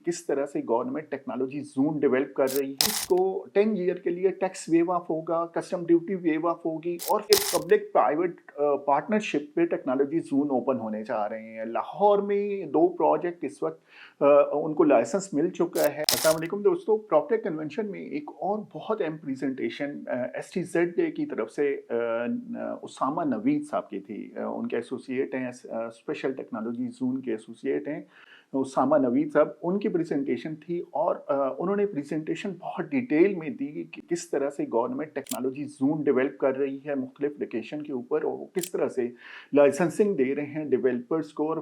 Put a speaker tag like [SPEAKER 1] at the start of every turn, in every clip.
[SPEAKER 1] किस तरह से गवर्नमेंट टेक्नोलॉजी ज़ोन डेवलप कर रही है। इसको 10 ईयर के लिए टैक्स वेव ऑफ होगा, कस्टम ड्यूटी वेव ऑफ होगी और फिर पब्लिक प्राइवेट पार्टनरशिप पे टेक्नोलॉजी ज़ोन ओपन होने जा रहे हैं। लाहौर में 2 प्रोजेक्ट इस वक़्त उनको लाइसेंस मिल चुका है। अस्सलाम वालेकुम दोस्तों, प्रॉपटेक कन्वेंशन में एक और बहुत अहम प्रेजेंटेशन एसटीजेड की तरफ से उसामा नवीद साहब की थी। उनके एसोसिएट हैं, स्पेशल टेक्नोलॉजी जोन के एसोसिएट हैं उसामा नवीद साहब। उनकी प्रेजेंटेशन थी और उन्होंने प्रेजेंटेशन बहुत डिटेल में दी कि किस तरह से गवर्नमेंट टेक्नोलॉजी जोन डेवलप कर रही है मुख्तलिफ लोकेशन के ऊपर और वो किस तरह से लाइसेंसिंग दे रहे हैं डेवलपर्स को और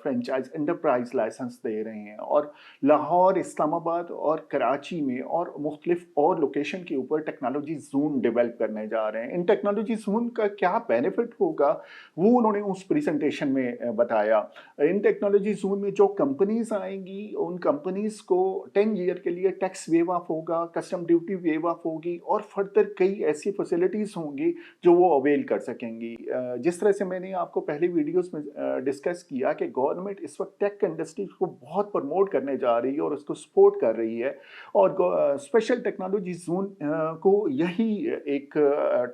[SPEAKER 1] फ्रेंचाइज एंटरप्राइज लाइसेंस दे रहे हैं। और लाहौर, इस्लामाबाद और कराची में और मुख्तलिफ और लोकेशन के ऊपर टेक्नोलॉजी जोन डेवलप करने जा रहे हैं। इन टेक्नोलॉजी जोन का क्या बेनिफिट होगा वो उन्होंने उस प्रेजेंटेशन में बताया। इन टेक्नोलॉजी जोन में जो कंपनीज आएंगी उन कंपनीज को 10 ईयर के लिए टैक्स वेव ऑफ होगा, कस्टम ड्यूटी वेव ऑफ होगी और फर्दर कई ऐसी फैसिलिटीज होंगी जो वो अवेल कर सकेंगी। जिस तरह से मैंने आपको पहले वीडियोस में डिस्कस किया कि गवर्नमेंट इस वक्त टेक इंडस्ट्री को बहुत प्रमोट करने जा रही है और उसको सपोर्ट कर रही है और स्पेशल टेक्नोलॉजी जोन को यही एक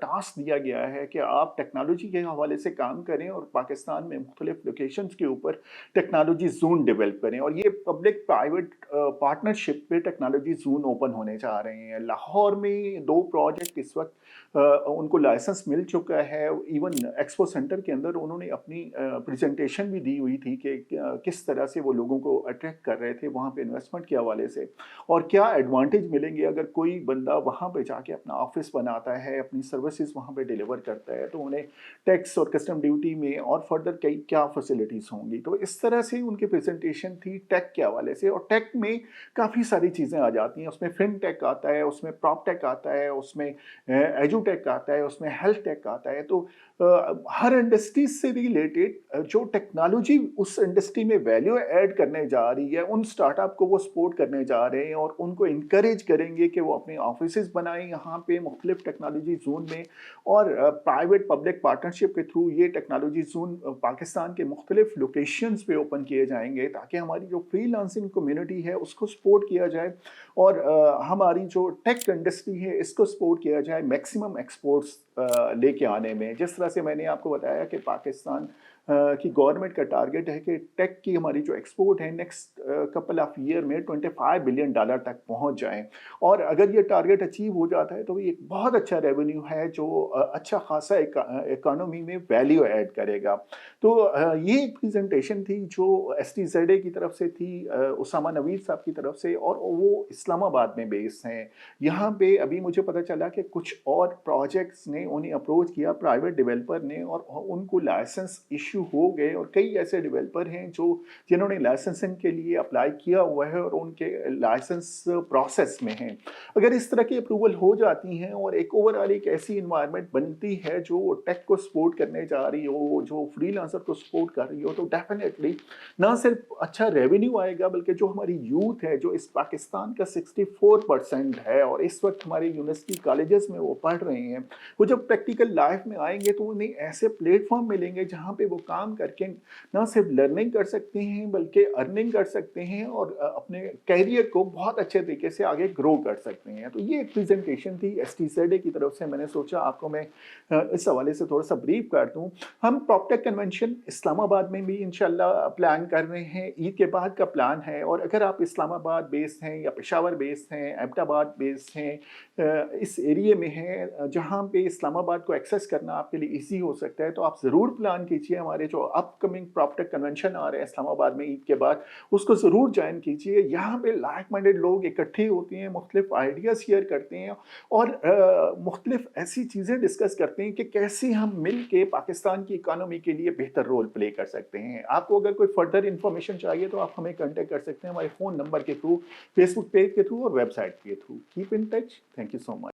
[SPEAKER 1] टास्क दिया गया है कि आप टेक्नोलॉजी के हवाले से काम करें और पाकिस्तान में मुख्तलिफ लोकेशंस के ऊपर टेक्नोलॉजी जोन डेवलप करें। और ये पब्लिक प्राइवेट पार्टनरशिप पे टेक्नोलॉजी जोन ओपन होने जा रहे हैं। लाहौर में 2 प्रोजेक्ट इस वक्त उनको लाइसेंस मिल चुका है। इवन एक्सपो सेंटर के अंदर उन्होंने अपनी प्रेजेंटेशन भी दी हुई थी कि किस तरह से वो लोगों को अट्रैक्ट कर रहे थे वहाँ पे इन्वेस्टमेंट के हवाले से और क्या एडवांटेज मिलेंगे अगर कोई बंदा वहाँ पे जाके अपना ऑफिस बनाता है, अपनी सर्विसेज वहाँ पे डिलीवर करता है तो उन्हें टैक्स और कस्टम ड्यूटी में और फर्दर कई क्या फैसिलिटीज़ होंगी। तो इस तरह से उनकी प्रेजेंटेशन थी टेक के हवाले से। और टेक में काफ़ी सारी चीज़ें आ जाती हैं, उसमें फिन टेक आता है, उसमें प्रॉप टेक आता है, उसमें एजू टेक आता है, उसमें हेल्थ टेक आता है। तो हर इंडस्ट्री से रिलेटेड जो टेक्नोलॉजी उस इंडस्ट्री में वैल्यू ऐड करने जा रही है उन स्टार्टअप को वो सपोर्ट करने जा रहे हैं और उनको इंकरेज करेंगे कि वो अपने ऑफिस बनाएं यहाँ पे मुख्तलिफ टेक्नोलॉजी जोन में और प्राइवेट पब्लिक पार्टनरशिप के थ्रू ये टेक्नोलॉजी जोन पाकिस्तान के मुख्तलिफ लोकेशंस पे ओपन किए जाएंगे ताकि हमारी जो फ्रीलांसिंग कम्युनिटी है उसको सपोर्ट किया जाए और हमारी जो टेक इंडस्ट्री है इसको सपोर्ट किया जाए मैक्सिमम एक्सपोर्ट्स लेके आने में। जिस तरह से मैंने आपको बताया कि पाकिस्तान की गवर्नमेंट का टारगेट है कि टेक की हमारी जो एक्सपोर्ट है नेक्स्ट कपल ऑफ ईयर में $25 बिलियन तक पहुंच जाए और अगर ये टारगेट अचीव हो जाता है तो ये एक बहुत अच्छा रेवेन्यू है जो अच्छा खासा इकोनॉमी में वैल्यू ऐड करेगा। तो ये एक प्रेजेंटेशन थी जो एसटीजेड की तरफ से थी, उसामा नवीद साहब की तरफ से, और वो इस्लामाबाद में बेस्ड हैं। यहाँ पे अभी मुझे पता चला कि कुछ और प्रोजेक्ट्स ने उन्हें अप्रोच किया प्राइवेट डेवलपर ने और उनको लाइसेंस इशू हो गए और कई ऐसे डेवलपर हैं जो जिन्होंने लाइसेंसिंग के लिए अप्लाई किया हुआ है और उनके लाइसेंस प्रोसेस में हैं। अगर इस तरह की अप्रूवल हो जाती हैं और एक ओवरऑल एक ऐसी इन्वायरमेंट बनती है जो टेक को सपोर्ट करने जा रही हो, जो फ्रीलांसर को सपोर्ट कर रही हो, तो डेफिनेटली ना सिर्फ अच्छा रेवेन्यू आएगा बल्कि जो हमारी यूथ है जो इस पाकिस्तान का 64% है और इस वक्त हमारे यूनिवर्सिटी कॉलेजेस में वो पढ़ रहे हैं, वो जब प्रैक्टिकल लाइफ में आएंगे तो उन्हें ऐसे प्लेटफॉर्म मिलेंगे जहाँ पे वो काम करके ना सिर्फ लर्निंग कर सकते हैं बल्कि अर्निंग कर सकते हैं और अपने कैरियर को बहुत अच्छे तरीके से आगे ग्रो कर सकते हैं। तो ये एक प्रेजेंटेशन थी एसटीजेड की तरफ से, मैंने सोचा आपको मैं इस हवाले से थोड़ा सा ब्रीफ कर दूं। हम प्रॉपटेक कन्वेंशन इस्लामाबाद में भी इंशाल्लाह प्लान कर रहे हैं, ईद के बाद का प्लान है। और अगर आप इस्लामाबाद बेस्ड हैं या पेशावर बेस्ड हैं, एबटाबाद बेस्ड हैं, इस एरिया में हैं जहाँ पे इस्लामाबाद को एक्सेस करना आपके लिए ईजी हो सकता है, तो आप ज़रूर प्लान कीजिए हमारे जो अपकमिंग प्रॉपटेक कन्वेंशन आ रहे हैं इस्लामाबाद में ईद के बाद, उसको ज़रूर ज्वाइन कीजिए। यहाँ पे लाइक माइंडेड लोग इकट्ठे होते हैं, मुख्तलिफ आइडियाज़ शेयर करते हैं और मुख्तलिफ ऐसी चीज़ें डिस्कस करते हैं कि कैसे हम मिल के पाकिस्तान की इकानमी के लिए बेहतर रोल प्ले कर सकते हैं। आपको अगर कोई फर्दर इन्फॉर्मेशन चाहिए तो आप हमें कॉन्टेक्ट कर सकते हैं हमारे फ़ोन नंबर के थ्रू, फेसबुक पेज के थ्रू और वेबसाइट के through. Keep in touch. Thank you so much.